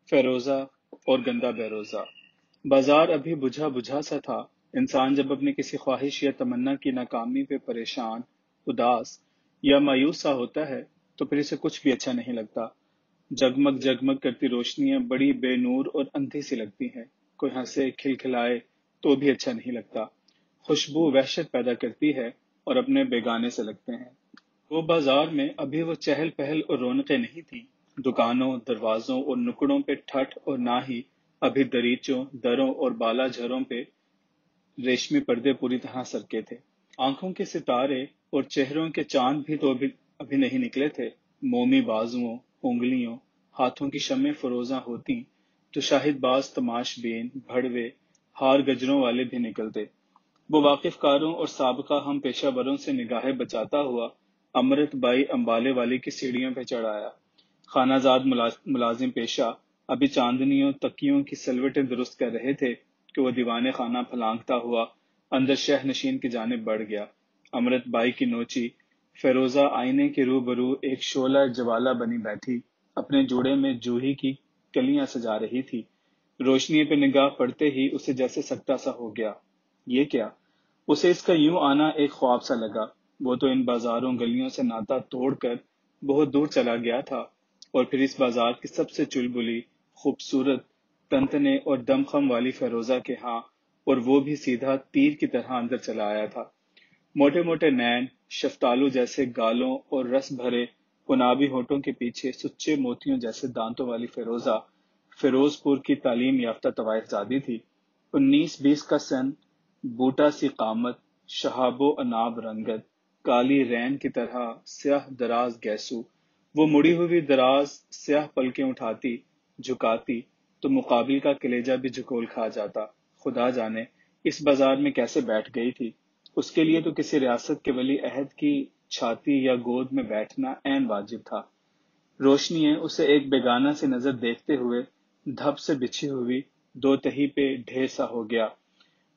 فیروزہ اور گندا بیروزہ۔ بازار ابھی بجھا بجھا سا تھا۔ انسان جب اپنی کسی خواہش یا تمنا کی ناکامی پہ پریشان، اداس یا مایوس سا ہوتا ہے تو پھر اسے کچھ بھی اچھا نہیں لگتا۔ جگمگ جگمگ کرتی روشنیاں بڑی بے نور اور اندھی سی لگتی ہیں۔ کوئی ہنسے کھلکھلائے تو بھی اچھا نہیں لگتا۔ خوشبو وحشت پیدا کرتی ہے اور اپنے بیگانے سے لگتے ہیں۔ وہ بازار میں ابھی وہ چہل پہل اور رونقیں نہیں تھیں۔ دکانوں، دروازوں اور نکڑوں پہ ٹھٹ اور نہ ہی ابھی دریچوں، دروں اور بالا جھروں پہ ریشمی پردے پوری طرح سرکے تھے۔ آنکھوں کے ستارے اور چہروں کے چاند بھی تو ابھی نہیں نکلے تھے۔ مومی بازوؤں، انگلیوں، ہاتھوں کی شمع فروزاں ہوتی تو شاہد باز تماش بین، بھڑوے، ہار گجروں والے بھی نکلتے۔ وہ واقف کاروں اور سابقہ ہم پیشہ بروں سے نگاہیں بچاتا ہوا امرت بائی امبالے والی کی سیڑھیوں پہ چڑھ آیا۔ خانہ زاد ملازم پیشہ ابھی چاندنیوں تکیوں کی سلوٹیں درست کر رہے تھے کہ وہ دیوانے خانہ پھلانگتا ہوا اندر شہ نشین کی جانب بڑھ گیا۔ امرت بائی کی نوچی فیروزہ آئینے کے روبرو ایک شعلہ جوالہ بنی بیٹھی اپنے جوڑے میں جوہی کی کلیاں سجا رہی تھی۔ روشنی پہ نگاہ پڑتے ہی اسے جیسے سکتا سا ہو گیا۔ یہ کیا؟ اسے اس کا یوں آنا ایک خواب سا لگا۔ وہ تو ان بازاروں گلیوں سے ناتا توڑ کر بہت دور چلا گیا تھا اور پھر اس بازار کی سب سے چلبلی، خوبصورت، تنتنے اور دمخم والی فیروزہ کے ہاں، اور وہ بھی سیدھا تیر کی طرح اندر چلا آیا تھا۔ موٹے موٹے نین، شفتالو جیسے گالوں اور رس بھرے گنابی ہونٹوں کے پیچھے سچے موتیوں جیسے دانتوں والی فیروزہ فیروز پور کی تعلیم یافتہ طوائف زادی تھی۔ 19-20 کا سن، بوٹا سی قامت، شہاب و اناب رنگت، کالی رین کی طرح سیاہ دراز گیسو۔ وہ مڑی ہوئی دراز سیاہ پلکیں اٹھاتی، جھکاتی تو مقابل کا کلیجہ بھی جھکول کھا جاتا۔ خدا جانے اس بازار میں کیسے بیٹھ گئی تھی۔ اس کے لیے تو کسی ریاست کے ولی عہد کی چھاتی یا گود میں بیٹھنا عین واجب تھا۔ روشنی اسے ایک بیگانہ سی نظر دیکھتے ہوئے دھپ سے بچھی ہوئی دو تہی پہ ڈھیر سا ہو گیا۔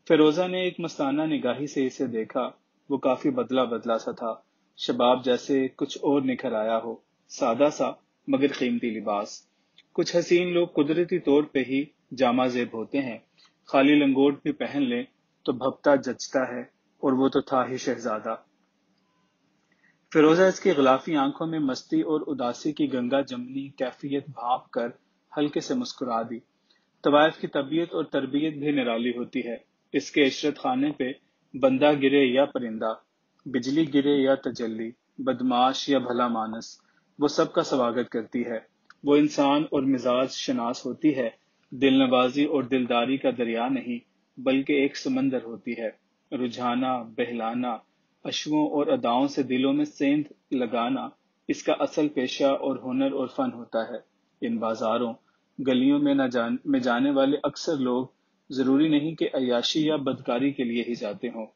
فیروزہ نے ایک مستانہ نگاہی سے اسے دیکھا۔ وہ کافی بدلا بدلا سا تھا، شباب جیسے کچھ اور نکھر آیا ہو، سادہ سا مگر قیمتی لباس۔ کچھ حسین لوگ قدرتی طور پہ ہی جامہ زیب ہوتے ہیں، خالی لنگوٹ بھی پہن لیں تو بھپتا جچتا ہے، اور وہ تو تھا ہی شہزادہ۔ فیروزہ اس کی غلافی آنکھوں میں مستی اور اداسی کی گنگا جمنی کیفیت بھانپ کر ہلکے سے مسکرا دی۔ طوائف کی طبیعت اور تربیت بھی نرالی ہوتی ہے۔ اس کے عشرت خانے پہ بندہ گرے یا پرندہ، بجلی گرے یا تجلی، بدماش یا بھلا مانس، وہ سب کا سواگت کرتی ہے۔ وہ انسان اور مزاج شناس ہوتی ہے، دل نوازی اور دلداری کا دریا نہیں بلکہ ایک سمندر ہوتی ہے۔ رجھانا، بہلانا، اشووں اور اداؤں سے دلوں میں سیندھ لگانا اس کا اصل پیشہ اور ہنر اور فن ہوتا ہے۔ ان بازاروں گلیوں میں جانے والے اکثر لوگ ضروری نہیں کہ عیاشی یا بدکاری کے لیے ہی جاتے ہوں،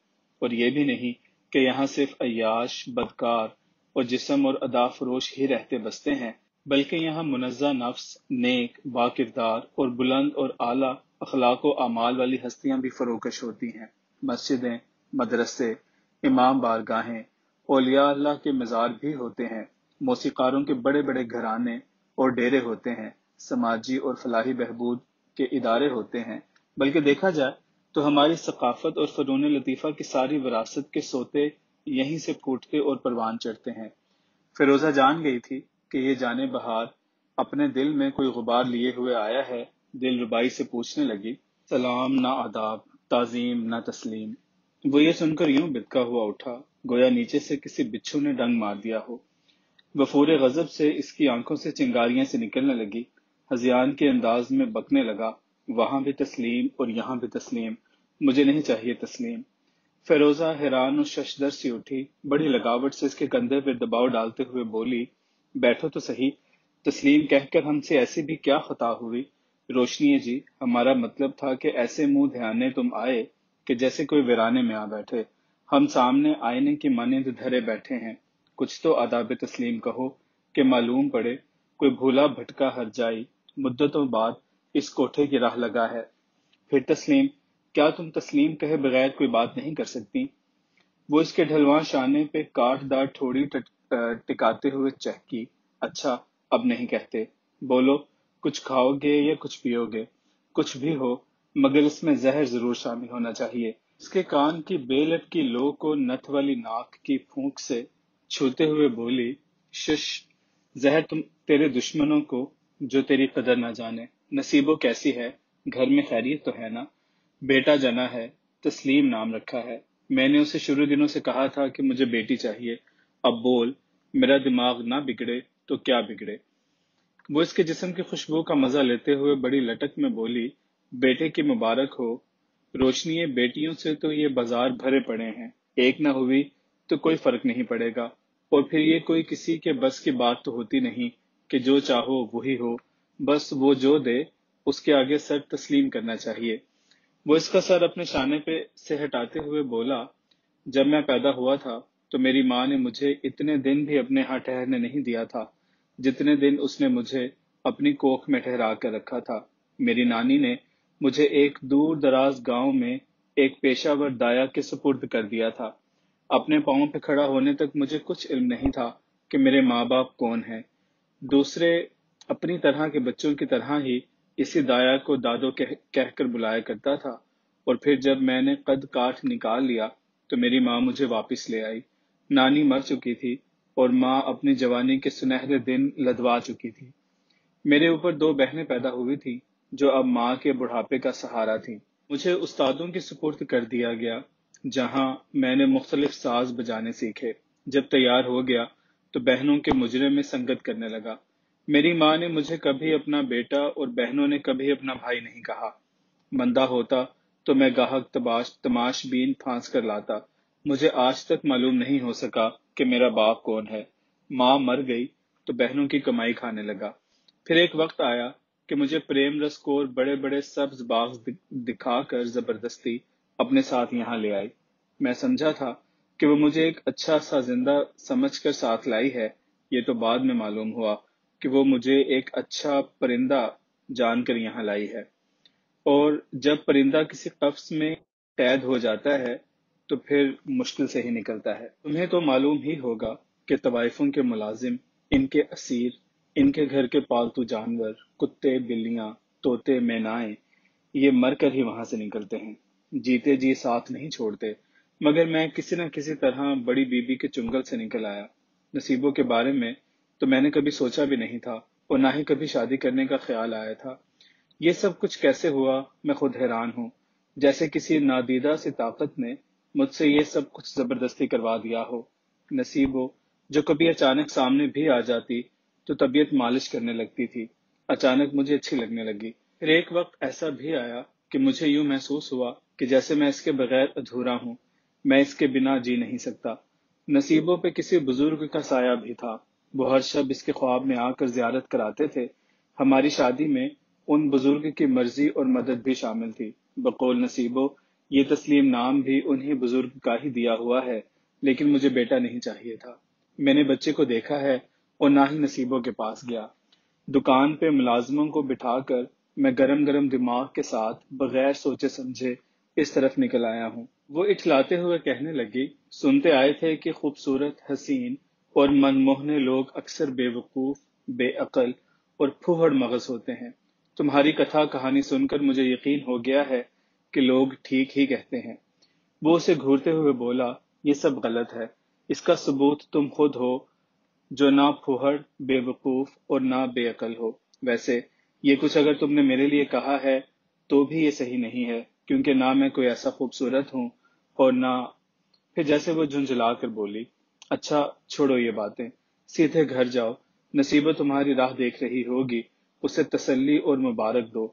اور یہ بھی نہیں کہ یہاں صرف عیاش، بدکار اور جسم اور ادا فروش ہی رہتے بستے ہیں، بلکہ یہاں منزہ نفس، نیک، با کردار اور بلند اور اعلیٰ اخلاق و اعمال والی ہستیاں بھی فروکش ہوتی ہیں۔ مسجدیں، مدرسے، امام بارگاہیں، اولیاء اللہ کے مزار بھی ہوتے ہیں، موسیقاروں کے بڑے بڑے گھرانے اور ڈیرے ہوتے ہیں، سماجی اور فلاحی بہبود کے ادارے ہوتے ہیں۔ بلکہ دیکھا جائے تو ہماری ثقافت اور فنون لطیفہ کی ساری وراثت کے سوتے یہیں سے پھوٹتے اور پروان چڑھتے ہیں۔ فیروزہ جان گئی تھی کہ یہ جانے بہار اپنے دل میں کوئی غبار لیے ہوئے آیا ہے۔ دل ربائی سے پوچھنے لگی، سلام نہ آداب، تعظیم نہ تسلیم۔ وہ یہ سن کر یوں بتکا ہوا اٹھا گویا نیچے سے کسی بچھو نے ڈنگ مار دیا ہو۔ وفور غضب سے اس کی آنکھوں سے چنگاریاں سے نکلنے لگی۔ ہذیان کے انداز میں بکنے لگا، وہاں بھی تسلیم اور یہاں بھی تسلیم، مجھے نہیں چاہیے تسلیم۔ فیروزہ حیران و ششدر سی اٹھی، بڑی لگاوٹ سے اس کے کندھے پہ دباؤ ڈالتے ہوئے بولی، بیٹھو تو صحیح، تسلیم کہہ کر ہم سے ایسی بھی کیا خطا ہوئی؟ روشنی جی، ہمارا مطلب تھا کہ ایسے منہ دھیانے تم آئے کہ جیسے کوئی ویرانے میں آ بیٹھے۔ ہم سامنے آئینے کی مانند دھرے بیٹھے ہیں، کچھ تو آداب تسلیم کہو کہ معلوم پڑے کوئی بھولا بھٹکا ہر جائی مدتوں بعد اس کوٹھے کی راہ لگا ہے۔ پھر تسلیم، کیا تم تسلیم کہے بغیر کوئی بات نہیں کر سکتی؟ وہ اس کے ڈھلواں شانے پہ کاٹ دار ٹھوڑی ٹکاتے ہوئے چہکی، اچھا اب نہیں کہتے، بولو کچھ کھاؤ گے یا کچھ پیو گے، کچھ بھی ہو مگر اس میں زہر ضرور شامل ہونا چاہیے۔ اس کے کان کی بے لٹکی لو کو نتھ والی ناک کی پھونک سے چھوتے ہوئے بولی، شش، زہر تیرے دشمنوں کو جو تیری قدر نہ جانے۔ نصیبو کیسی ہے؟ گھر میں خیریت تو ہے نا؟ بیٹا جنا ہے، تسلیم نام رکھا ہے۔ میں نے اسے شروع دنوں سے کہا تھا کہ مجھے بیٹی چاہیے، اب بول، میرا دماغ نہ بگڑے تو کیا بگڑے۔ وہ اس کے جسم کی خوشبو کا مزہ لیتے ہوئے بڑی لٹک میں بولی، بیٹے کی مبارک ہو، روشنی بیٹیوں سے تو یہ بازار بھرے پڑے ہیں، ایک نہ ہوئی تو کوئی فرق نہیں پڑے گا، اور پھر یہ کوئی کسی کے بس کی بات تو ہوتی نہیں کہ جو چاہو وہی ہو، بس وہ جو دے اس کے آگے سر تسلیم کرنا چاہیے۔ وہ اس کا سر اپنے شانے پہ سے ہٹاتے ہوئے بولا، جب میں پیدا ہوا تھا تو میری ماں نے مجھے اتنے دن بھی اپنے ہاں ٹھہرنے نہیں دیا تھا جتنے دن اس نے مجھے اپنی کوکھ میں ٹھہرا کر رکھا تھا۔ میری نانی نے مجھے ایک دور دراز گاؤں میں ایک پیشہ ور دایا کے سپرد کر دیا تھا۔ اپنے پاؤں پہ کھڑا ہونے تک مجھے کچھ علم نہیں تھا کہ میرے ماں باپ کون ہیں۔ دوسرے اپنی طرح کے بچوں کی طرح ہی اسی دایا کو دادو کہہ کر بلایا کرتا تھا، اور پھر جب میں نے قد کاٹ نکال لیا تو میری ماں مجھے واپس لے آئی۔ نانی مر چکی تھی اور ماں اپنی جوانی کے سنہرے دن لدوا چکی تھی۔ میرے اوپر دو بہنیں پیدا ہوئی تھیں جو اب ماں کے بڑھاپے کا سہارا تھیں۔ مجھے استادوں کے سپرد کر دیا گیا جہاں میں نے مختلف ساز بجانے سیکھے۔ جب تیار ہو گیا تو بہنوں کے مجرے میں سنگت کرنے لگا۔ میری ماں نے مجھے کبھی اپنا بیٹا اور بہنوں نے کبھی اپنا بھائی نہیں کہا۔ مندہ ہوتا تو میں گاہک تماش بین پھانس کر لاتا۔ مجھے آج تک معلوم نہیں ہو سکا کہ میرا باپ کون ہے۔ ماں مر گئی تو بہنوں کی کمائی کھانے لگا۔ پھر ایک وقت آیا کہ مجھے پریم رس کو بڑے بڑے سبز باغ دکھا کر زبردستی اپنے ساتھ یہاں لے آئی۔ میں سمجھا تھا کہ وہ مجھے ایک اچھا سا زندہ سمجھ کر ساتھ لائی ہے، یہ تو بعد میں معلوم ہوا کہ وہ مجھے ایک اچھا پرندہ جان کر یہاں لائی ہے، اور جب پرندہ کسی قفس میں قید ہو جاتا ہے تو پھر مشکل سے ہی نکلتا ہے۔ تمہیں تو معلوم ہی ہوگا کہ طوائفوں کے ملازم، ان کے اسیر، ان کے گھر کے پالتو جانور، کتے، بلیاں، طوطے، مینائیں، یہ مر کر ہی وہاں سے نکلتے ہیں، جیتے جی ساتھ نہیں چھوڑتے۔ مگر میں کسی نہ کسی طرح بڑی بی بی کے چنگل سے نکل آیا۔ نصیبوں کے بارے میں تو میں نے کبھی سوچا بھی نہیں تھا، اور نہ ہی کبھی شادی کرنے کا خیال آیا تھا۔ یہ سب کچھ کیسے ہوا میں خود حیران ہوں، جیسے کسی نادیدہ سی طاقت نے مجھ سے یہ سب کچھ زبردستی کروا دیا ہو۔ نصیبو جو کبھی اچانک سامنے بھی آ جاتی تو طبیعت مالش کرنے لگتی تھی، اچانک مجھے اچھی لگنے لگی۔ پھر ایک وقت ایسا بھی آیا کہ مجھے یوں محسوس ہوا کہ جیسے میں اس کے بغیر ادھورا ہوں، میں اس کے بنا جی نہیں سکتا۔ نصیبوں پہ کسی بزرگ کا سایہ بھی تھا، وہ ہر شب اس کے خواب میں آ کر زیارت کراتے تھے۔ ہماری شادی میں ان بزرگ کی مرضی اور مدد بھی شامل تھی۔ بقول نصیبو یہ تسلیم نام بھی انہی بزرگ کا ہی دیا ہوا ہے، لیکن مجھے بیٹا نہیں چاہیے تھا۔ میں نے بچے کو دیکھا ہے اور نہ ہی نصیبوں کے پاس گیا۔ دکان پہ ملازموں کو بٹھا کر میں گرم گرم دماغ کے ساتھ بغیر سوچے سمجھے اس طرف نکل آیا ہوں۔ وہ اٹھلاتے ہوئے کہنے لگی، سنتے آئے تھے کہ خوبصورت، حسین اور من موہنے لوگ اکثر بے وقوف، بے عقل اور پھوہڑ مغز ہوتے ہیں۔ تمہاری کتھا کہانی سن کر مجھے یقین ہو گیا ہے کہ لوگ ٹھیک ہی کہتے ہیں۔ وہ اسے گھورتے ہوئے بولا، یہ سب غلط ہے، اس کا ثبوت تم خود ہو جو نہ پھوہڑ، بے وقوف اور نہ بے عقل ہو۔ ویسے یہ کچھ اگر تم نے میرے لیے کہا ہے تو بھی یہ صحیح نہیں ہے، کیونکہ نہ میں کوئی ایسا خوبصورت ہوں اور نہ… پھر جیسے وہ جھنجھلا کر بولی، اچھا چھوڑو یہ باتیں، سیدھے گھر جاؤ، نصیبہ تمہاری راہ دیکھ رہی ہوگی، اسے تسلی اور مبارک دو،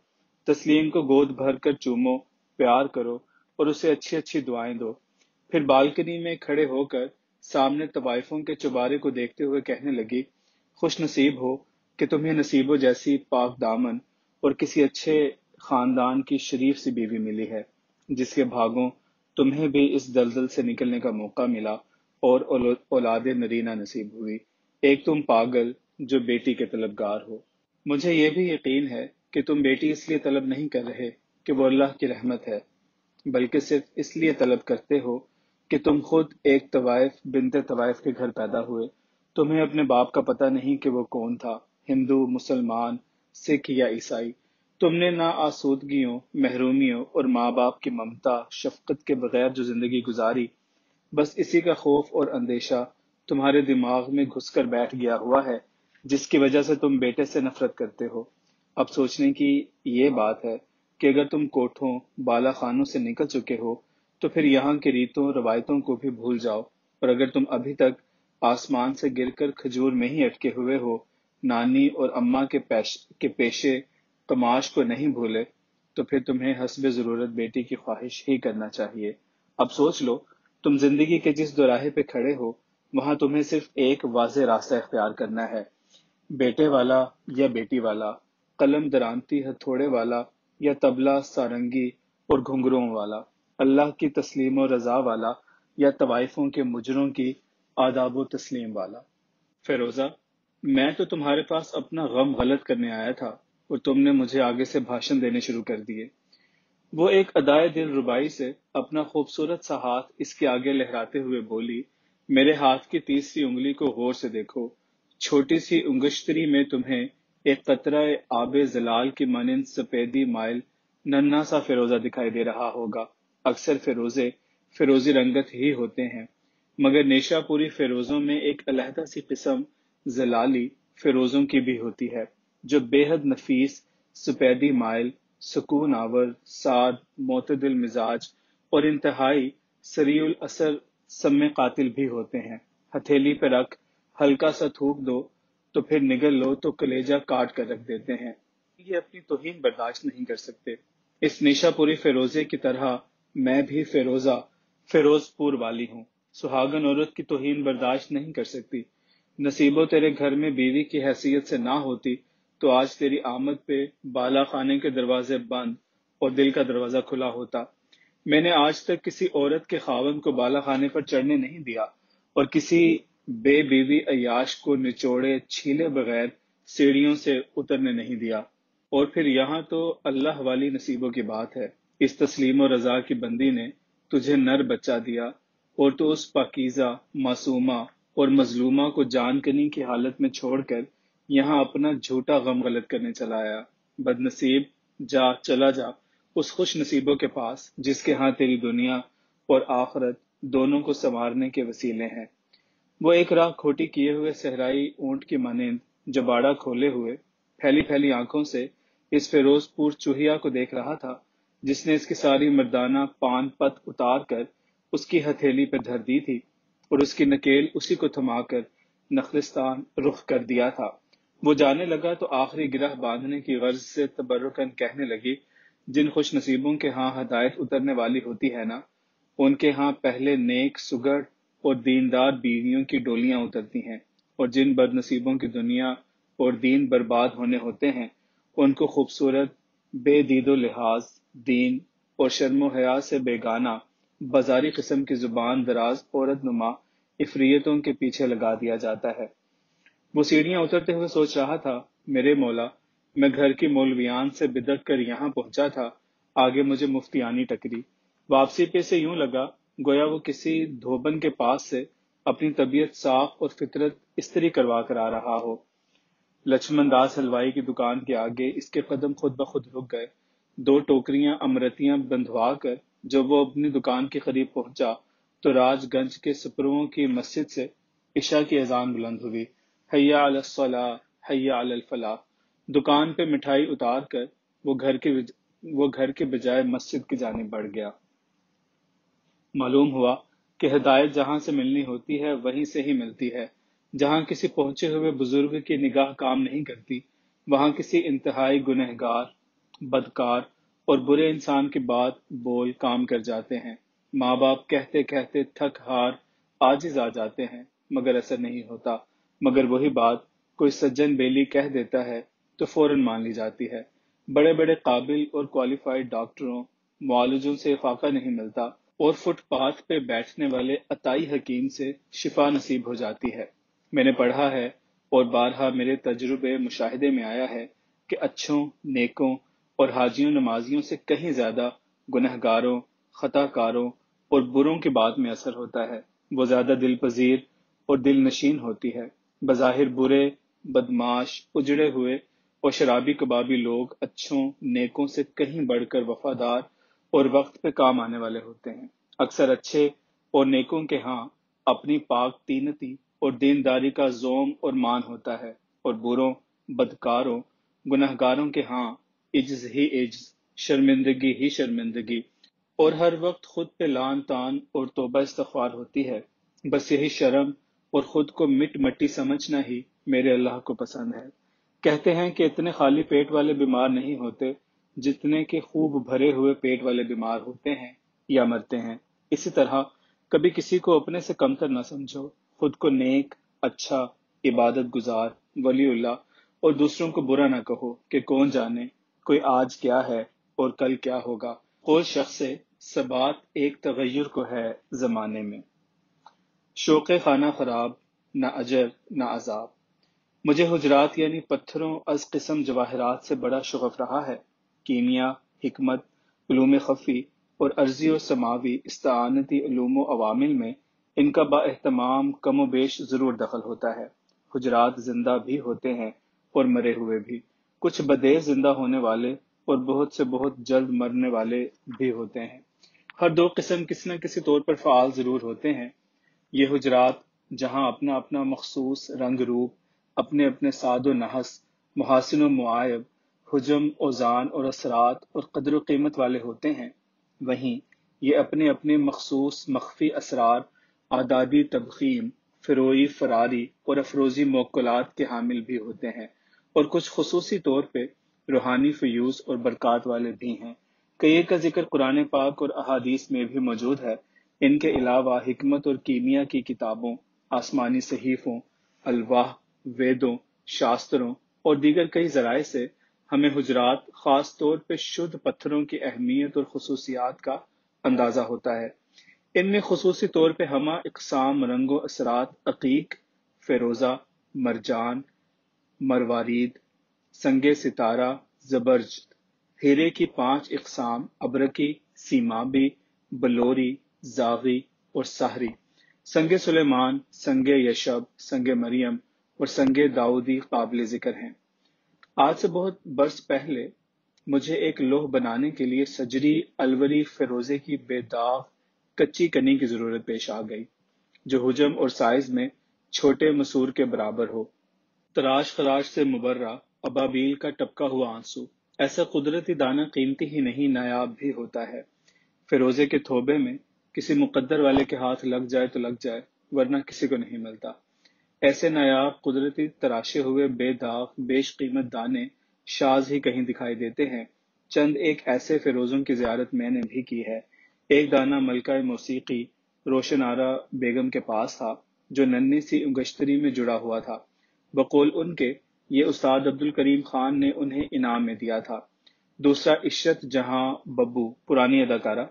تسلیم کو گود بھر کر چومو، پیار کرو اور اسے اچھی اچھی دعائیں دو۔ پھر بالکنی میں کھڑے ہو کر سامنے طوائفوں کے چوبارے کو دیکھتے ہوئے کہنے لگی، خوش نصیب ہو کہ تمہیں نصیبوں جیسی پاک دامن اور کسی اچھے خاندان کی شریف سی بیوی ملی ہے، جس کے بھاگوں تمہیں بھی اس دلدل سے نکلنے کا موقع ملا اور اولاد نرینہ نصیب ہوئی۔ ایک تم پاگل جو بیٹی کے طلبگار ہو۔ مجھے یہ بھی یقین ہے کہ تم بیٹی اس لیے طلب نہیں کر رہے کہ وہ اللہ کی رحمت ہے، بلکہ صرف اس لیے طلب کرتے ہو کہ تم خود ایک طوائف بنت طوائف کے گھر پیدا ہوئے۔ تمہیں اپنے باپ کا پتہ نہیں کہ وہ کون تھا، ہندو، مسلمان، سکھ یا عیسائی، تم نے نہ آسودگیوں، محرومیوں اور ماں باپ کی ممتا شفقت کے بغیر جو زندگی گزاری، بس اسی کا خوف اور اندیشہ تمہارے دماغ میں گھس کر بیٹھ گیا ہوا ہے، جس کی وجہ سے تم بیٹے سے نفرت کرتے ہو۔ اب سوچنے کی یہ بات ہے کہ اگر تم کوٹھوں بالا خانوں سے نکل چکے ہو تو پھر یہاں کے ریتوں روایتوں کو بھی بھول جاؤ، اور اگر تم ابھی تک آسمان سے گر کر کھجور میں ہی اٹکے ہوئے ہو، نانی اور اماں کے پیشے کماش کو نہیں بھولے، تو پھر تمہیں حسب ضرورت بیٹی کی خواہش ہی کرنا چاہیے۔ اب سوچ لو، تم زندگی کے جس دوراہے پہ کھڑے ہو وہاں تمہیں صرف ایک واضح راستہ اختیار کرنا ہے، بیٹے والا یا بیٹی والا، قلم درامتی ہتھوڑے والا یا طبلہ سارنگی اور گھنگروں والا، اللہ کی تسلیم و رضا والا یا طوائفوں کے مجروں کی آداب و تسلیم والا۔ فیروزہ، میں تو تمہارے پاس اپنا غم غلط کرنے آیا تھا اور تم نے مجھے آگے سے بھاشن دینے شروع کر دیے۔ وہ ایک ادائے دل ربائی سے اپنا خوبصورت سا ہاتھ اس کے آگے لہراتے ہوئے بولی، میرے ہاتھ کی تیسری انگلی کو غور سے دیکھو، چھوٹی سی انگشتری میں تمہیں ایک قطرہ آب زلال کی مانند سپیدی مائل ننھا سا فیروزہ دکھائی دے رہا ہوگا۔ اکثر فیروزے فیروزی رنگت ہی ہوتے ہیں، مگر نیشا پوری فیروزوں میں ایک علیحدہ سی قسم زلالی فیروزوں کی بھی ہوتی ہے، جو بے حد نفیس، سپیدی مائل، سکون آور، سعد، معتدل مزاج اور انتہائی سریع الاثر سم قاتل بھی ہوتے ہیں۔ ہتھیلی پہ رکھ ہلکا سا تھوک دو تو پھر نگل لو تو کلیجہ کاٹ کر رکھ دیتے ہیں۔ یہ اپنی توہین برداشت نہیں کر سکتے۔ اس نیشا پوری فیروزے کی طرح میں بھی فیروز پور والی ہوں، سہاگن عورت کی توہین برداشت نہیں کر سکتی۔ نصیبو تیرے گھر میں بیوی کی حیثیت سے نہ ہوتی تو آج تیری آمد پہ بالا خانے کے دروازے بند اور دل کا دروازہ کھلا ہوتا۔ میں نے آج تک کسی عورت کے خاوند کو بالا خانے پر چڑھنے نہیں دیا اور کسی بے بیوی عیاش کو نچوڑے چھیلے بغیر سیڑھیوں سے اترنے نہیں دیا۔ اور پھر یہاں تو اللہ والی نصیبوں کی بات ہے، اس تسلیم و رضا کی بندی نے تجھے نر بچہ دیا اور تو اس پاکیزہ، معصومہ اور مظلومہ کو جان کنی کی حالت میں چھوڑ کر یہاں اپنا جھوٹا غم غلط کرنے چلا آیا۔ بد نصیب، چلا جا اس خوش نصیبوں کے پاس جس کے ہاں تیری دنیا اور آخرت دونوں کو سنوارنے کے وسیلے ہیں۔ وہ ایک راہ کھوٹی کیے ہوئے صحرائی اونٹ کی مانند جباڑا کھولے ہوئے پھیلی پھیلی آنکھوں سے اس فیروز پور چوہیا کو دیکھ رہا تھا، جس نے اس کی ساری مردانہ پان پت اتار کر اس کی ہتھیلی پہ دھر دی تھی اور اس کی نکیل اسی کو تھما کر نخلستان رخ کر دیا تھا۔ وہ جانے لگا تو آخری گرہ باندھنے کی غرض سے تبرکن کہنے لگی، جن خوش نصیبوں کے ہاں ہدایت اترنے والی ہوتی ہے نا، ان کے ہاں پہلے نیک سگڑ اور دیندار بیویوں کی ڈولیاں اترتی ہیں، اور جن بد نصیبوں کی دنیا اور دین برباد ہونے ہوتے ہیں ان کو خوبصورت، بے دید و لحاظ، دین اور شرم و حیا سے بیگانہ، بازاری قسم کی زبان دراز عورت نما افریتوں کے پیچھے لگا دیا جاتا ہے۔ وہ سیڑھیاں اترتے ہوئے سوچ رہا تھا، میرے مولا، میں گھر کی مولویان سے بدک کر یہاں پہنچا تھا، آگے مجھے مفتیانی ٹکری۔ واپسی پہ سے یوں لگا گویا وہ کسی دھوبن کے پاس سے اپنی طبیعت صاف اور فطرت استری کروا کر آ رہا ہو۔ لچھمن داس حلوائی کی دکان کے آگے اس کے قدم خود بخود رک گئے۔ دو ٹوکریاں امرتیاں بندھوا کر جب وہ اپنی دکان کے قریب پہنچا تو راج گنج کے سپروں کی مسجد سے عشاء کی اذان بلند ہوئی، حیا علی الصلاۃ، حیا علی الفلاح۔ دکان پہ مٹھائی اتار کر وہ گھر کے بجائے مسجد کی جانب بڑھ گیا۔ معلوم ہوا کہ ہدایت جہاں سے ملنی ہوتی ہے وہیں سے ہی ملتی ہے۔ جہاں کسی پہنچے ہوئے بزرگ کی نگاہ کام نہیں کرتی، وہاں کسی انتہائی گنہگار، بدکار اور برے انسان کی بات بول کام کر جاتے ہیں۔ ماں باپ کہتے کہتے تھک ہار عاجز آ جاتے ہیں، مگر اثر نہیں ہوتا۔ مگر وہی بات کوئی سجن بیلی کہہ دیتا ہے تو فوراً مان لی جاتی ہے۔ بڑے بڑے قابل اور کوالیفائڈ ڈاکٹروں، معالجوں سے فاقہ نہیں ملتا اور فٹ پاتھ پہ بیٹھنے والے عطائی حکیم سے شفا نصیب ہو جاتی ہے۔ میں نے پڑھا ہے اور بارہا میرے تجربے مشاہدے میں آیا ہے کہ اچھوں، نیکوں اور حاجیوں نمازیوں سے کہیں زیادہ گنہگاروں، خطا کاروں اور بروں کی بات میں اثر ہوتا ہے۔ وہ زیادہ دل پذیر اور دل نشین ہوتی ہے۔ بظاہر برے، بدماش، اجڑے ہوئے اور شرابی کبابی لوگ اچھوں نیکوں سے کہیں بڑھ کر وفادار اور وقت پہ کام آنے والے ہوتے ہیں۔ اکثر اچھے اور نیکوں کے ہاں اپنی پاک تینتی اور دینداری کا زوم اور مان ہوتا ہے، اور بروں، بدکاروں، گنہگاروں کے ہاں عجز ہی عجز، شرمندگی ہی شرمندگی، اور ہر وقت خود پہ لان تان اور توبہ استغفار ہوتی ہے۔ بس یہی شرم اور خود کو مٹ مٹی سمجھنا ہی میرے اللہ کو پسند ہے۔ کہتے ہیں کہ اتنے خالی پیٹ والے بیمار نہیں ہوتے جتنے کہ خوب بھرے ہوئے پیٹ والے بیمار ہوتے ہیں یا مرتے ہیں۔ اسی طرح کبھی کسی کو اپنے سے کمتر نہ سمجھو، خود کو نیک، اچھا، عبادت گزار، ولی اللہ، اور دوسروں کو برا نہ کہو کہ کون جانے کوئی آج کیا ہے اور کل کیا ہوگا۔ قول شخص سے ثبات ایک تغیر کو ہے زمانے میں، شوق خانہ خراب، نہ اجر نہ عذاب۔ مجھے حجرات یعنی پتھروں از قسم جواہرات سے بڑا شغف رہا ہے۔ کیمیا، حکمت، علوم خفی اور ارضی و سماوی استعانتی علوم و عوامل میں ان کا با اہتمام کم و بیش ضرور دخل ہوتا ہے۔ حجرات زندہ بھی ہوتے ہیں اور مرے ہوئے بھی، کچھ بدیر زندہ ہونے والے اور بہت سے بہت جلد مرنے والے بھی ہوتے ہیں۔ ہر دو قسم کسی نہ کسی طور پر فعال ضرور ہوتے ہیں۔ یہ حجرات جہاں اپنا اپنا مخصوص رنگ روپ، اپنے اپنے ساد و نحس، محاسن و معائب، حجم اوزان اور اثرات اور قدر و قیمت والے ہوتے ہیں، وہیں یہ اپنے اپنے مخصوص مخفی اسرار، آدابی تبخیم، فروئی فراری اور افروزی موکلات کے حامل بھی ہوتے ہیں، اور کچھ خصوصی طور پہ روحانی فیوز اور برکات والے بھی ہیں۔ کئی کا ذکر قرآن پاک اور احادیث میں بھی موجود ہے۔ ان کے علاوہ حکمت اور کیمیا کی کتابوں، آسمانی صحیفوں، الواح، ویدوں، شاستروں اور دیگر کئی ذرائع سے ہمیں حجرات، خاص طور پہ شدھ پتھروں کی اہمیت اور خصوصیات کا اندازہ ہوتا ہے۔ ان میں خصوصی طور پہ ہمہ اقسام رنگ و اثرات عقیق، فیروزہ، مرجان، مروارید، سنگ ستارہ، زبرجد، ہیرے کی 5 اقسام، ابرقی، سیمابی، بلوری، زاغی اور سحری، سنگ سلیمان، سنگ یشب، سنگ مریم اور سنگ داؤدی قابل ذکر ہیں۔ آج سے بہت برس پہلے مجھے ایک لوح بنانے کے لیے سجری الوری فیروزے کی بے داغ کچی کنی کی ضرورت پیش آ گئی، جو حجم اور سائز میں چھوٹے مسور کے برابر ہو۔ تراش خراش سے مبرہ ابابیل کا ٹپکا ہوا آنسو، ایسا قدرتی دانہ قیمتی ہی نہیں نایاب بھی ہوتا ہے۔ فیروزے کے تھوبے میں کسی مقدر والے کے ہاتھ لگ جائے تو لگ جائے، ورنہ کسی کو نہیں ملتا۔ ایسے نایاب قدرتی تراشے ہوئے بے داغ بیش قیمت دانے شاذ ہی کہیں دکھائی دیتے ہیں۔ چند ایک ایسے فیروزوں کی زیارت میں نے بھی کی ہے۔ ایک دانہ ملکہ موسیقی روشن آرا بیگم کے پاس تھا، جو ننھی سی انگشتری میں جڑا ہوا تھا۔ بقول ان کے یہ استاد عبدالکریم خان نے انہیں انعام میں دیا تھا۔ دوسرا عشرت جہاں ببو، پرانی اداکارہ،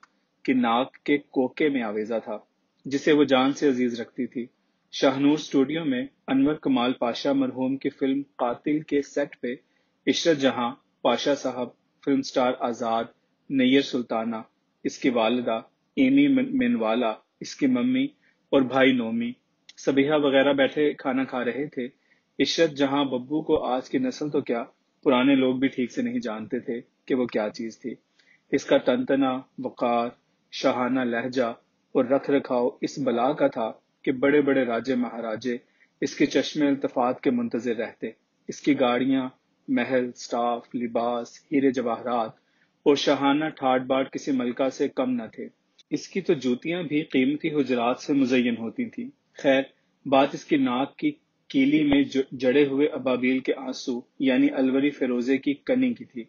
کی ناک کے کوکے میں آویزہ تھا، جسے وہ جان سے عزیز رکھتی تھی۔ شاہنور اسٹوڈیو میں انور کمال پاشا مرحوم کی فلم قاتل کے سیٹ پہ عشرت جہاں، پاشا صاحب، فلم سٹار آزاد، نیر سلطانہ، اس کی والدہ، ایمی منوالا، اس کی ممی، اور بھائی نومی، سبیہا وغیرہ بیٹھے کھانا کھا رہے تھے۔ عشرت جہاں ببو کو آج کی نسل تو کیا، پرانے لوگ بھی ٹھیک سے نہیں جانتے تھے کہ وہ کیا چیز تھی۔ اس کا تنتنا، وقار، شاہانہ لہجہ اور رکھ رکھاؤ اس بلا کا تھا کہ بڑے بڑے راجے مہاراجے اس کے چشم التفات کے منتظر رہتے۔ اس کی گاڑیاں، محل، سٹاف، لباس، ہیرے جواہرات اور شاہانہ ٹھاٹ باٹ کسی ملکہ سے کم نہ تھے۔ اس کی تو جوتیاں بھی قیمتی حجرات سے مزین ہوتی تھیں۔ خیر، بات اس کی ناک کی کیلی میں جڑے ہوئے ابابیل کے آنسو یعنی الوری فیروزے کی کنی کی تھی۔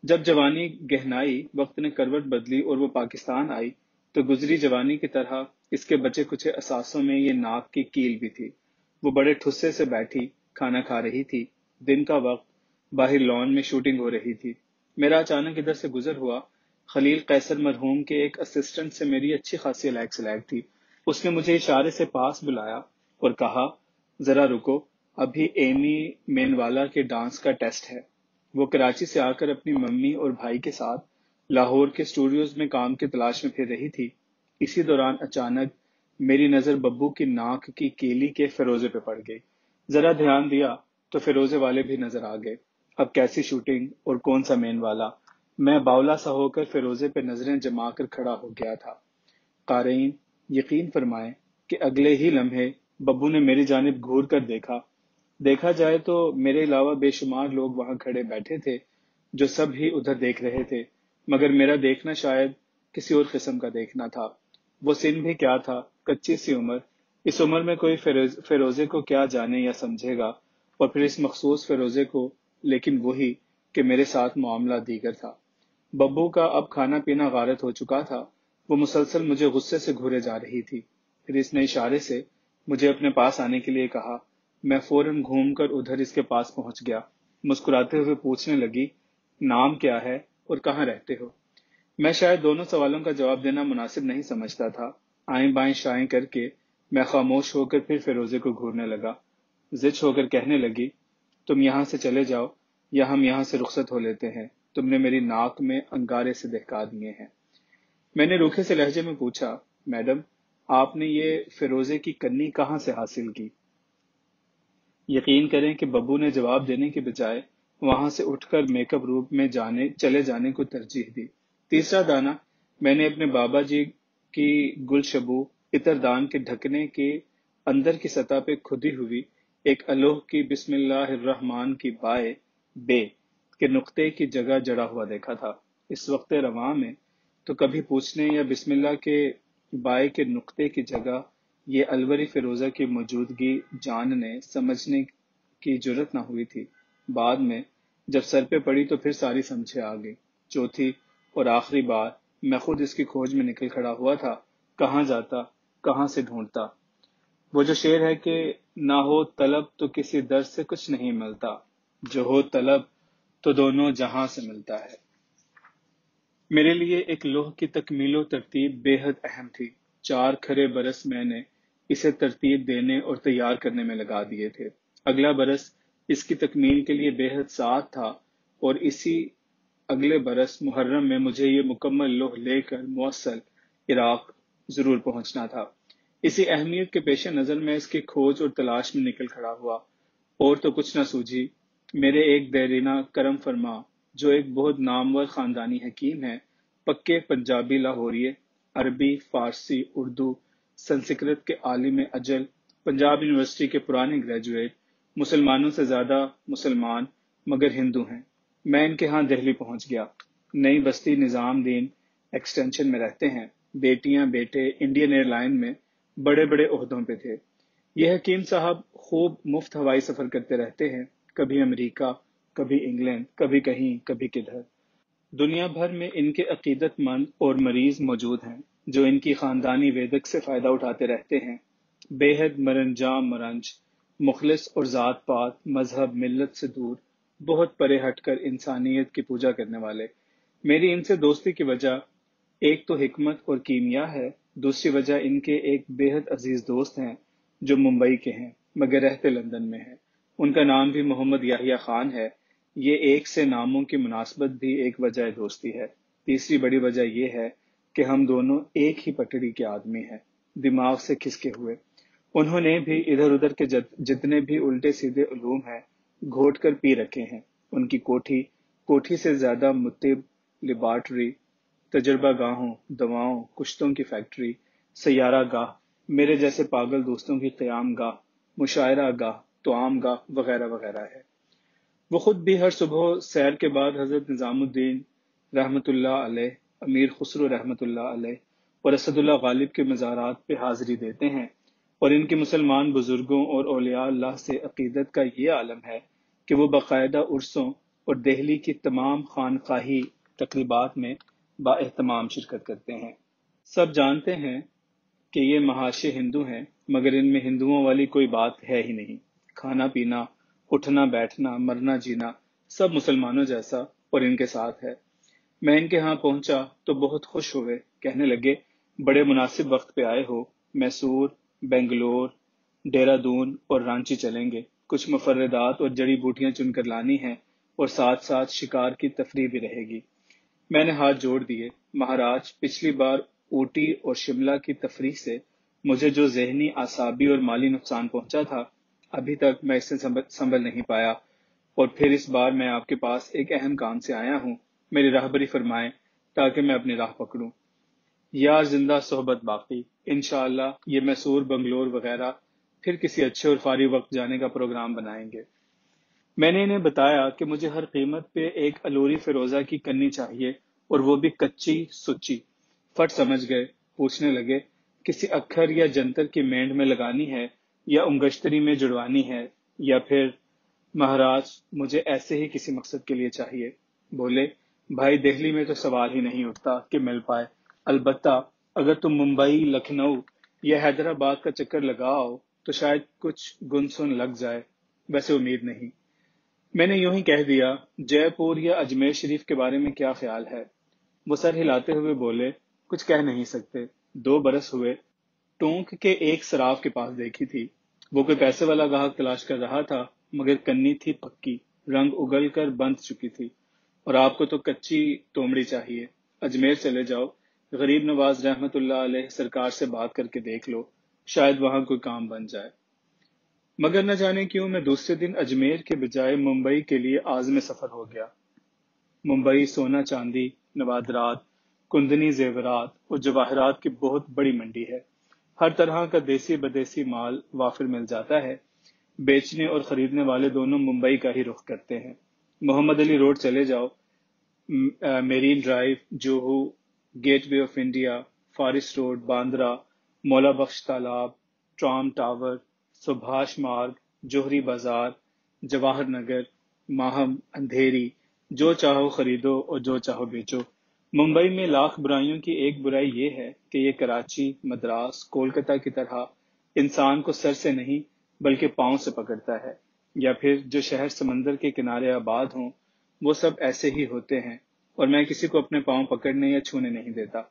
جب جوانی گہنائی، وقت نے کروٹ بدلی اور وہ پاکستان آئی، تو گزری جوانی کی طرح اس کے بچے کچھ اثاثوں میں یہ ناک کی کیل بھی تھی۔ وہ بڑے ٹھسے سے بیٹھی کھانا کھا رہی تھی۔ دن کا وقت، باہر لان میں شوٹنگ ہو رہی تھی۔ میرا اچانک ادھر سے گزر ہوا۔ خلیل قیصر مرحوم کے ایک اسسٹنٹ سے میری اچھی خاصی الیگ سلیگ تھی۔ اس نے مجھے اشارے سے پاس بلایا اور کہا، ذرا رکو، ابھی ایمی مینوالا کے ڈانس کا ٹیسٹ ہے۔ وہ کراچی سے آ کر اپنی ممی اور بھائی کے ساتھ لاہور کے اسٹوڈیوز میں کام کی تلاش میں پھر رہی تھی۔ اسی دوران اچانک میری نظر ببو کی ناک کی کیلی کے فیروزے پہ پڑ گئی۔ ذرا دھیان دیا تو فیروزے والے بھی نظر آ گئے۔ اب کیسی شوٹنگ اور کون سا مین والا؟ میں باولا سا ہو کر فیروزے پہ نظریں جما کر کھڑا ہو گیا تھا۔ قارئین یقین فرمائیں کہ اگلے ہی لمحے ببو نے میری جانب گھور کر دیکھا۔ دیکھا جائے تو میرے علاوہ بے شمار لوگ وہاں کھڑے بیٹھے تھے جو سب ہی ادھر دیکھ رہے تھے، مگر میرا دیکھنا شاید کسی اور قسم کا دیکھنا تھا۔ وہ سن بھی کیا تھا، کچی سی عمر، اس عمر میں کوئی فیروزے کو کیا جانے یا سمجھے گا، اور پھر اس مخصوص فیروزے کو، لیکن وہی کہ میرے ساتھ معاملہ دیگر تھا۔ ببو کا اب کھانا پینا غارت ہو چکا تھا، وہ مسلسل مجھے غصے سے گھورے جا رہی تھی۔ پھر اس نے اشارے سے مجھے اپنے پاس آنے کے لیے کہا۔ میں فوراً گھوم کر ادھر اس کے پاس پہنچ گیا۔ مسکراتے ہوئے پوچھنے لگی، نام کیا ہے اور کہاں رہتے ہو؟ میں شاید دونوں سوالوں کا جواب دینا مناسب نہیں سمجھتا تھا۔ آئیں بائیں شائیں کر کے میں خاموش ہو کر پھر فیروزے کو گھورنے لگا۔ زچ ہو کر کہنے لگی، تم یہاں سے چلے جاؤ یا ہم یہاں سے رخصت ہو لیتے ہیں، تم نے میری ناک میں انگارے سے دہکا دیے ہیں۔ میں نے روکھے سے لہجے میں پوچھا، میڈم آپ نے یہ فیروزے کی کنی کہاں سے حاصل کی؟ یقین کریں کہ ببو نے جواب دینے کے بجائے وہاں سے اٹھ کر میک اپ روم میں چلے جانے کو ترجیح دی۔ تیسرا دانہ میں نے اپنے بابا جی کی گلشبو عطر دان کے ڈھکنے کے اندر کی سطح پہ کھدی ہوئی ایک الوہ کی بسم اللہ الرحمن کی بائے بے کے نقطے کی جگہ جڑا ہوا دیکھا تھا۔ اس وقت رواں میں تو کبھی پوچھنے یا بسم اللہ کے بائے کے نقطے کی جگہ یہ الوری فیروزہ کی موجودگی جاننے سمجھنے کی جرت نہ ہوئی تھی۔ بعد میں جب سر پہ پڑی تو پھر ساری سمجھے آ گئی۔ چوتھی اور آخری بار میں خود اس کی کھوج میں نکل کھڑا ہوا تھا۔ کہاں جاتا، کہاں سے ڈھونڈتا؟ وہ جو شعر ہے کہ نہ ہو طلب تو کسی در سے کچھ نہیں ملتا، جو ہو طلب تو دونوں جہاں سے ملتا ہے۔ میرے لیے ایک لوح کی تکمیل و ترتیب بے حد اہم تھی۔ 4 کھرے برس میں نے اسے ترتیب دینے اور تیار کرنے میں لگا دیے تھے۔ اگلا برس اس کی تکمیل کے لیے بے حد سعد تھا، اور اسی اگلے برس محرم میں مجھے یہ مکمل لوح لے کر موصل عراق ضرور پہنچنا تھا۔ اسی اہمیت کے پیش نظر میں اس کی کھوج اور تلاش میں نکل کھڑا ہوا، اور تو کچھ نہ سوجھی۔ میرے ایک دیرینہ کرم فرما جو ایک بہت نامور خاندانی حکیم ہے، پکے پنجابی لاہوریے، عربی، فارسی، اردو، سنسکرت کے عالم اجل، پنجاب یونیورسٹی کے پرانے گریجویٹ، مسلمانوں سے زیادہ مسلمان مگر ہندو ہیں۔ میں ان کے ہاں دہلی پہنچ گیا۔ نئی بستی نظام دین ایکسٹینشن میں رہتے ہیں۔ بیٹیاں بیٹے انڈین ایئر لائن میں بڑے بڑے عہدوں پہ تھے۔ یہ حکیم صاحب خوب مفت ہوائی سفر کرتے رہتے ہیں، کبھی امریکہ، کبھی انگلینڈ، کبھی کہیں، کبھی کدھر۔ دنیا بھر میں ان کے عقیدت مند اور مریض موجود ہیں جو ان کی خاندانی ویدک سے فائدہ اٹھاتے رہتے ہیں۔ بے حد مرنجام مرنج، مخلص اور ذات پات، مذہب، ملت سے دور، بہت پرے ہٹ کر انسانیت کی پوجا کرنے والے۔ میری ان سے دوستی کی وجہ ایک تو حکمت اور کیمیا ہے، دوسری وجہ ان کے ایک بے حد عزیز دوست ہیں جو ممبئی کے ہیں مگر رہتے لندن میں ہیں۔ ان کا نام بھی محمد یحییٰ خان ہے۔ یہ ایک سے ناموں کی مناسبت بھی ایک وجہ دوستی ہے۔ تیسری بڑی وجہ یہ ہے کہ ہم دونوں ایک ہی پٹڑی کے آدمی ہیں، دماغ سے کھسکے ہوئے۔ انہوں نے بھی ادھر ادھر کے جتنے بھی الٹے سیدھے علوم ہیں گھوٹ کر پی رکھے ہیں۔ ان کی کوٹھی سے زیادہ مطب، لیبارٹری، تجربہ گاہوں، دواؤں، کشتوں کی فیکٹری، سیارہ گاہ، میرے جیسے پاگل دوستوں کی قیام گاہ، مشاعرہ گاہ، توام گاہ وغیرہ وغیرہ ہے۔ وہ خود بھی ہر صبح سیر کے بعد حضرت نظام الدین رحمۃ اللہ علیہ، امیر خسرو رحمۃ اللہ علیہ اور اسد اللہ غالب کے مزارات پہ حاضری دیتے ہیں، اور ان کے مسلمان بزرگوں اور اولیاء اللہ سے عقیدت کا یہ عالم ہے کہ وہ باقاعدہ عرسوں اور دہلی کی تمام خانقاہی تقریبات میں با اہتمام شرکت کرتے ہیں۔ سب جانتے ہیں کہ یہ محاشے ہندو ہیں، مگر ان میں ہندوؤں والی کوئی بات ہے ہی نہیں۔ کھانا پینا، اٹھنا بیٹھنا، مرنا جینا سب مسلمانوں جیسا اور ان کے ساتھ ہے۔ میں ان کے ہاں پہنچا تو بہت خوش ہوئے، کہنے لگے بڑے مناسب وقت پہ آئے ہو، میسور، بنگلور، دہرادون اور رانچی چلیں گے، کچھ مفردات اور جڑی بوٹیاں چن کر لانی ہیں، اور ساتھ ساتھ شکار کی تفریح بھی رہے گی۔ میں نے ہاتھ جوڑ دیے، مہاراج پچھلی بار اوٹی اور شملہ کی تفریح سے مجھے جو ذہنی، اعصابی اور مالی نقصان پہنچا تھا، ابھی تک میں اس سے سنبھل نہیں پایا۔ اور پھر اس بار میں آپ کے پاس ایک اہم کام سے آیا ہوں، میری راہبری فرمائیں تاکہ میں اپنی راہ پکڑوں۔ یار زندہ صحبت باقی، انشاءاللہ یہ میسور بنگلور وغیرہ پھر کسی اچھے اور فارغ وقت جانے کا پروگرام بنائیں گے۔ میں نے انہیں بتایا کہ مجھے ہر قیمت پہ ایک الوری فیروزہ کی کنی چاہیے، اور وہ بھی کچی سچی۔ فٹ سمجھ گئے، پوچھنے لگے کسی اکھر یا جنتر کی مینڈ میں لگانی ہے، یا انگشتری میں جڑوانی ہے، یا پھر مہاراج مجھے ایسے ہی کسی مقصد کے لیے چاہیے۔ بولے بھائی دہلی میں تو سوال ہی نہیں اٹھتا کہ مل پائے، البتہ اگر تم ممبئی، لکھنؤ یا حیدرآباد کا چکر لگاؤ تو شاید کچھ گن سن لگ جائے، ویسے امید نہیں۔ میں نے یوں ہی کہہ دیا، جے پور یا اجمیر شریف کے بارے میں کیا خیال ہے؟ وہ سر ہلاتے ہوئے بولے، کچھ کہہ نہیں سکتے، 2 برس ہوئے، ٹونک کے ایک صراف کے پاس دیکھی تھی۔ وہ کوئی پیسے والا گاہک تلاش کر رہا تھا، مگر کنی تھی پکی، رنگ اگل کر بند چکی تھی، اور آپ کو تو کچی تومڑی چاہیے۔ اجمیر چلے جاؤ، غریب نواز رحمت اللہ علیہ سرکار سے بات کر کے دیکھ لو، شاید وہاں کوئی کام بن جائے۔ مگر نہ جانے کیوں میں دوسرے دن اجمیر کے بجائے ممبئی کے لیے عازم سفر ہو گیا۔ ممبئی سونا چاندی، نوادرات، کندنی زیورات اور جواہرات کی بہت بڑی منڈی ہے۔ ہر طرح کا دیسی بدیسی مال وافر مل جاتا ہے۔ بیچنے اور خریدنے والے دونوں ممبئی کا ہی رخ کرتے ہیں۔ محمد علی روڈ چلے جاؤ، Marine Drive, Juhu, Gateway of India, Forest Road, Bandra, Maula Bakhsh تالاب، ٹرام ٹاور، سبھاش مارگ، جوہری بازار، جواہر نگر، ماہم، اندھیری، جو چاہو خریدو اور جو چاہو بیچو۔ ممبئی میں لاکھ برائیوں کی ایک برائی یہ ہے کہ یہ کراچی، مدراس، کولکتہ کی طرح انسان کو سر سے نہیں بلکہ پاؤں سے پکڑتا ہے، یا پھر جو شہر سمندر کے کنارے آباد ہوں وہ سب ایسے ہی ہوتے ہیں، اور میں کسی کو اپنے پاؤں پکڑنے یا چھونے نہیں دیتا۔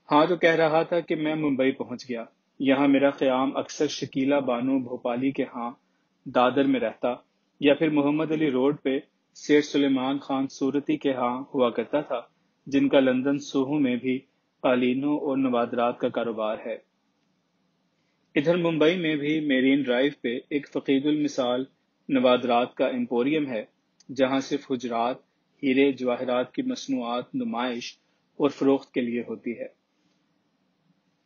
ہاں تو کہہ رہا تھا کہ میں ممبئی پہنچ گیا۔ یہاں میرا قیام اکثر شکیلہ بانو بھوپالی کے ہاں دادر میں رہتا، یا پھر محمد علی روڈ پہ سیٹ سلیمان خان صورتی کے ہاں ہوا کرتا تھا، جن کا لندن سوہو میں بھی قالینوں اور نوادرات کا کاروبار ہے۔ ادھر ممبئی میں بھی میرین ڈرائیو پہ ایک فقید المثال نوادرات کا ایمپوریم ہے، جہاں صرف حجرات، ہیرے جواہرات کی مصنوعات نمائش اور فروخت کے لیے ہوتی ہے۔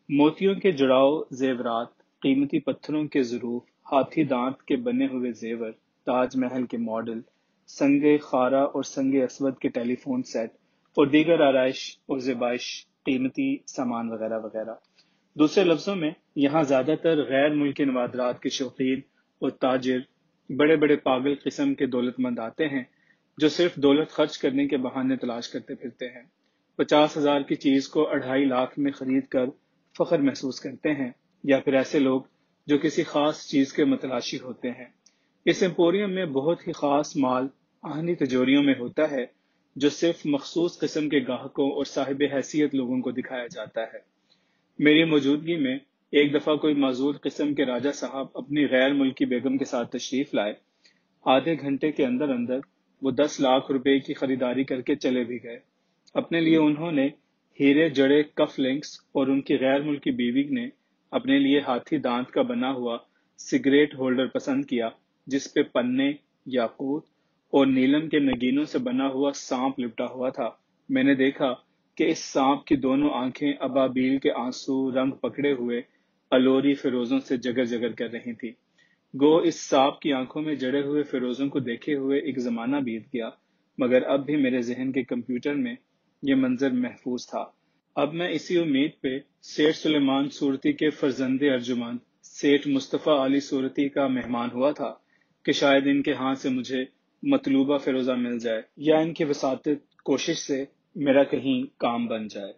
موتیوں کے جڑاؤ زیورات، قیمتی پتھروں کے ظروف، ہاتھی دانت کے بنے ہوئے زیور، تاج محل کے ماڈل، سنگ خارا اور سنگ اسود کے ٹیلی فون سیٹ، اور دیگر آرائش اور زیبائش قیمتی سامان وغیرہ وغیرہ۔ دوسرے لفظوں میں یہاں زیادہ تر غیر ملکی نوادرات کے شوقین اور تاجر، بڑے بڑے پاگل قسم کے دولت مند آتے ہیں، جو صرف دولت خرچ کرنے کے بہانے تلاش کرتے پھرتے ہیں۔ 50,000 کی چیز کو 2.5 لاکھ میں خرید کر فخر محسوس کرتے ہیں، یا پھر ایسے لوگ جو کسی خاص چیز کے متلاشی ہوتے ہیں۔ اس ایمپوریم میں بہت ہی خاص مال آہنی تجوریوں میں ہوتا ہے، جو صرف مخصوص قسم کے گاہکوں اور صاحب حیثیت لوگوں کو دکھایا جاتا ہے۔ میری موجودگی میں ایک دفعہ کوئی معزول قسم کے راجہ صاحب اپنی غیر ملکی بیگم کے ساتھ تشریف لائے۔ آدھے گھنٹے کے اندر اندر وہ 10 لاکھ روپے کی خریداری کر کے چلے بھی گئے۔ اپنے لیے انہوں نے ہیرے جڑے کف لنکس، اور ان کی غیر ملکی بیوی نے اپنے لیے ہاتھی دانت کا بنا ہوا سگریٹ ہولڈر پسند کیا، جس پہ پنے، یاقوت اور نیلم کے نگینوں سے بنا ہوا سانپ لپٹا ہوا تھا۔ میں نے دیکھا کہ اس سانپ کی دونوں آنکھیں ابابیل کے آنسو رنگ پکڑے ہوئے الوری فیروزوں سے جگر جگر کر رہی تھی۔ گو اس سانپ کی آنکھوں میں جڑے ہوئے فیروزوں کو دیکھے ہوئے ایک زمانہ بیت گیا، مگر اب بھی میرے ذہن کے کمپیوٹر میں یہ منظر محفوظ تھا۔ اب میں اسی امید پہ سیٹ سلیمان صورتی کے فرزند ارجمند سیٹ مصطفیٰ علی صورتی کا مہمان ہوا تھا کہ شاید ان کے ہاں سے مجھے مطلوبہ فیروزہ مل جائے، یا ان کی وساطت کوشش سے میرا کہیں کام بن جائے۔